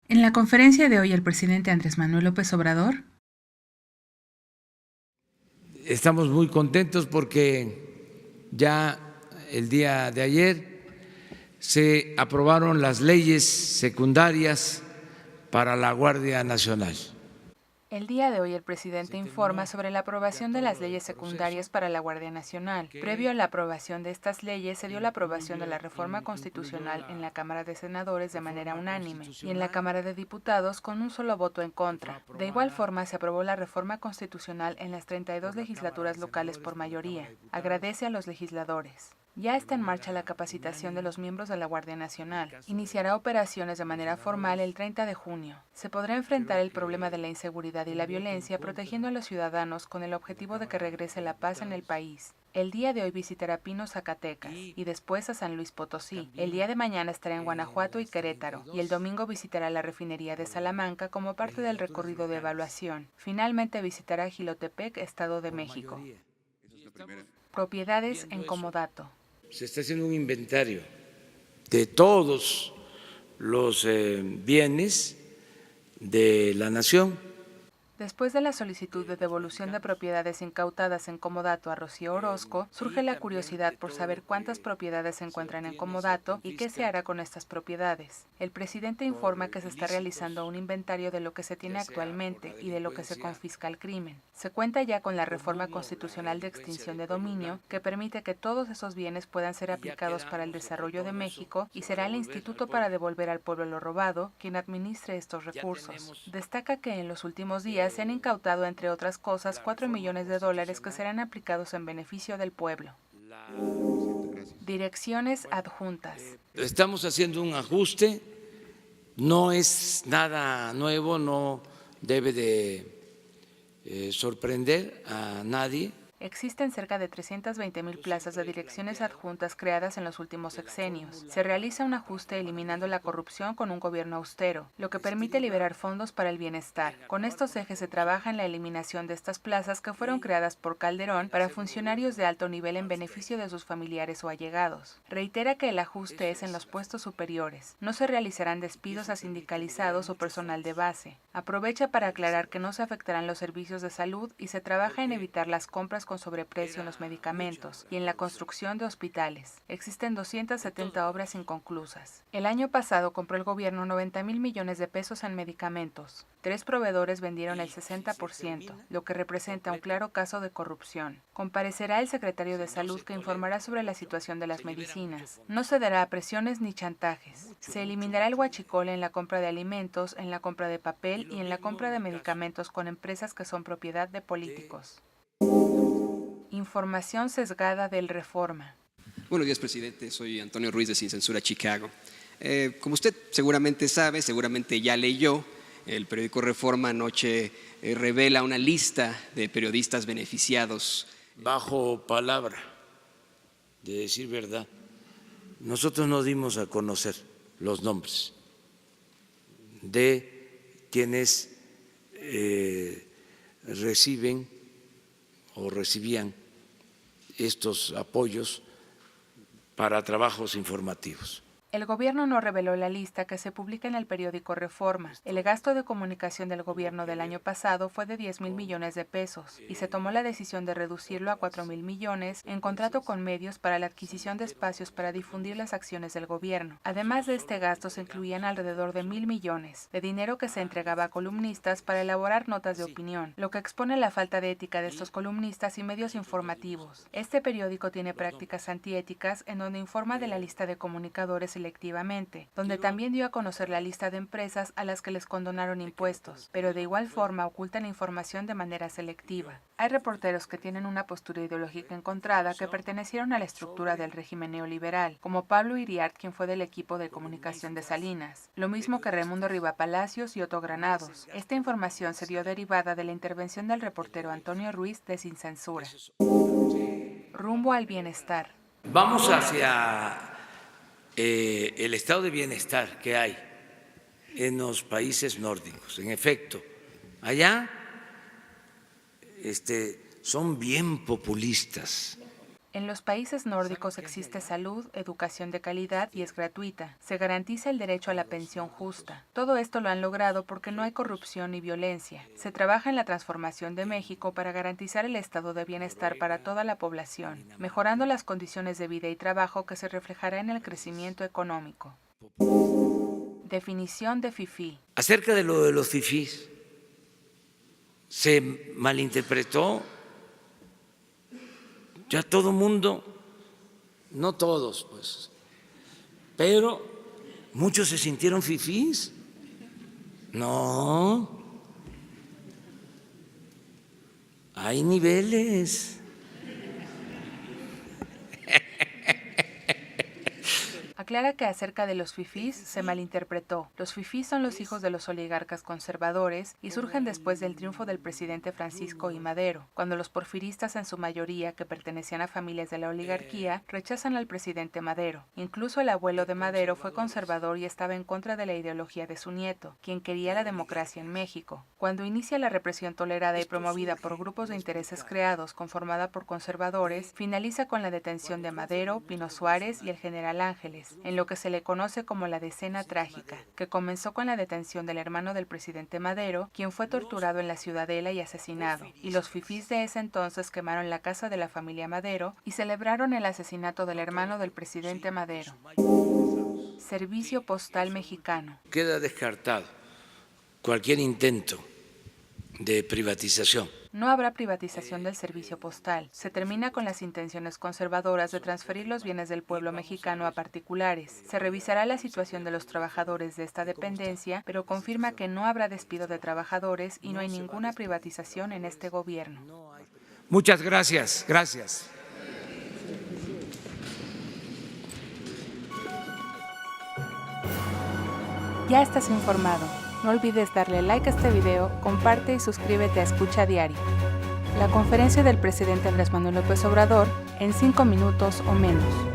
En la conferencia de hoy, el presidente Andrés Manuel López Obrador. Estamos muy contentos porque ya el día de ayer se aprobaron las leyes secundarias para la Guardia Nacional. El día de hoy el presidente informa sobre la aprobación de las leyes secundarias para la Guardia Nacional. Previo a la aprobación de estas leyes se dio la aprobación de la reforma constitucional en la Cámara de Senadores de manera unánime y en la Cámara de Diputados con un solo voto en contra. De igual forma se aprobó la reforma constitucional en las 32 legislaturas locales por mayoría. Agradece a los legisladores. Ya está en marcha la capacitación de los miembros de la Guardia Nacional. Iniciará operaciones de manera formal el 30 de junio. Se podrá enfrentar el problema de la inseguridad y la violencia protegiendo a los ciudadanos con el objetivo de que regrese la paz en el país. El día de hoy visitará Pino, Zacatecas, y después a San Luis Potosí. El día de mañana estará en Guanajuato y Querétaro, y el domingo visitará la refinería de Salamanca como parte del recorrido de evaluación. Finalmente visitará Jilotepec, Estado de México. Propiedades en comodato. Se está haciendo un inventario de todos los bienes de la nación. Después de la solicitud de devolución de propiedades incautadas en comodato a Rocío Orozco, surge la curiosidad por saber cuántas propiedades se encuentran en comodato y qué se hará con estas propiedades. El presidente informa que se está realizando un inventario de lo que se tiene actualmente y de lo que se confisca al crimen. Se cuenta ya con la reforma constitucional de extinción de dominio que permite que todos esos bienes puedan ser aplicados para el desarrollo de México y será el Instituto para devolver al pueblo lo robado quien administre estos recursos. Destaca que en los últimos días se han incautado, entre otras cosas, 4 millones de dólares que serán aplicados en beneficio del pueblo. Direcciones adjuntas. Estamos haciendo un ajuste, no es nada nuevo, no debe de sorprender a nadie. Existen cerca de 320,000 plazas de direcciones adjuntas creadas en los últimos sexenios. Se realiza un ajuste eliminando la corrupción con un gobierno austero, lo que permite liberar fondos para el bienestar. Con estos ejes se trabaja en la eliminación de estas plazas que fueron creadas por Calderón para funcionarios de alto nivel en beneficio de sus familiares o allegados. Reitera que el ajuste es en los puestos superiores. No se realizarán despidos a sindicalizados o personal de base. Aprovecha para aclarar que no se afectarán los servicios de salud y se trabaja en evitar las compras con sobreprecio en los medicamentos y en la construcción de hospitales. Existen 270 obras inconclusas. El año pasado compró el gobierno 90,000 millones de pesos en medicamentos. 3 proveedores vendieron el 60%, lo que representa un claro caso de corrupción. Comparecerá el secretario de Salud que informará sobre la situación de las medicinas. No se dará a presiones ni chantajes. Se eliminará el huachicol en la compra de alimentos, en la compra de papel y en la compra de medicamentos con empresas que son propiedad de políticos. Información sesgada del Reforma. Buenos días, presidente. Soy Antonio Ruiz de Sin Censura Chicago. Como usted seguramente sabe, seguramente ya leyó, el periódico Reforma anoche revela una lista de periodistas beneficiados. Bajo palabra de decir verdad, nosotros no dimos a conocer los nombres de quienes reciben o recibían estos apoyos para trabajos informativos. El gobierno no reveló la lista que se publica en el periódico Reforma. El gasto de comunicación del gobierno del año pasado fue de 10,000 millones de pesos y se tomó la decisión de reducirlo a 4,000 millones en contrato con medios para la adquisición de espacios para difundir las acciones del gobierno. Además de este gasto se incluían alrededor de 1,000 millones de dinero que se entregaba a columnistas para elaborar notas de opinión, lo que expone la falta de ética de estos columnistas y medios informativos. Este periódico tiene prácticas antiéticas en donde informa de la lista de comunicadores selectivamente, donde también dio a conocer la lista de empresas a las que les condonaron impuestos, pero de igual forma ocultan información de manera selectiva. Hay reporteros que tienen una postura ideológica encontrada que pertenecieron a la estructura del régimen neoliberal, como Pablo Iriart, quien fue del equipo de comunicación de Salinas, lo mismo que Raimundo Rivapalacios y Otto Granados. Esta información se dio derivada de la intervención del reportero Antonio Ruiz de Sin Censura. Rumbo al bienestar. Vamos hacia el estado de bienestar que hay en los países nórdicos. En efecto, allá son bien populistas. En los países nórdicos existe salud, educación de calidad y es gratuita. Se garantiza el derecho a la pensión justa. Todo esto lo han logrado porque no hay corrupción ni violencia. Se trabaja en la transformación de México para garantizar el estado de bienestar para toda la población, mejorando las condiciones de vida y trabajo que se reflejará en el crecimiento económico. Definición de fifí. Acerca de lo de los fifís, se malinterpretó. Ya todo mundo, no todos, pues, pero muchos se sintieron fifís. No, hay niveles. Aclara que acerca de los fifís se malinterpretó. Los fifís son los hijos de los oligarcas conservadores y surgen después del triunfo del presidente Francisco I. Madero, cuando los porfiristas en su mayoría, que pertenecían a familias de la oligarquía, rechazan al presidente Madero. Incluso el abuelo de Madero fue conservador y estaba en contra de la ideología de su nieto, quien quería la democracia en México. Cuando inicia la represión tolerada y promovida por grupos de intereses creados conformada por conservadores, finaliza con la detención de Madero, Pino Suárez y el general Ángeles, en lo que se le conoce como la Decena Trágica, que comenzó con la detención del hermano del presidente Madero, quien fue torturado en la Ciudadela y asesinado, y los fifís de ese entonces quemaron la casa de la familia Madero y celebraron el asesinato del hermano del presidente Madero. Servicio Postal Mexicano. Queda descartado cualquier intento de privatización. No habrá privatización del servicio postal. Se termina con las intenciones conservadoras de transferir los bienes del pueblo mexicano a particulares. Se revisará la situación de los trabajadores de esta dependencia, pero confirma que no habrá despido de trabajadores y no hay ninguna privatización en este gobierno. Muchas gracias. Gracias. Ya estás informado. No olvides darle like a este video, comparte y suscríbete a Escucha Diario. La conferencia del presidente Andrés Manuel López Obrador en 5 minutos o menos.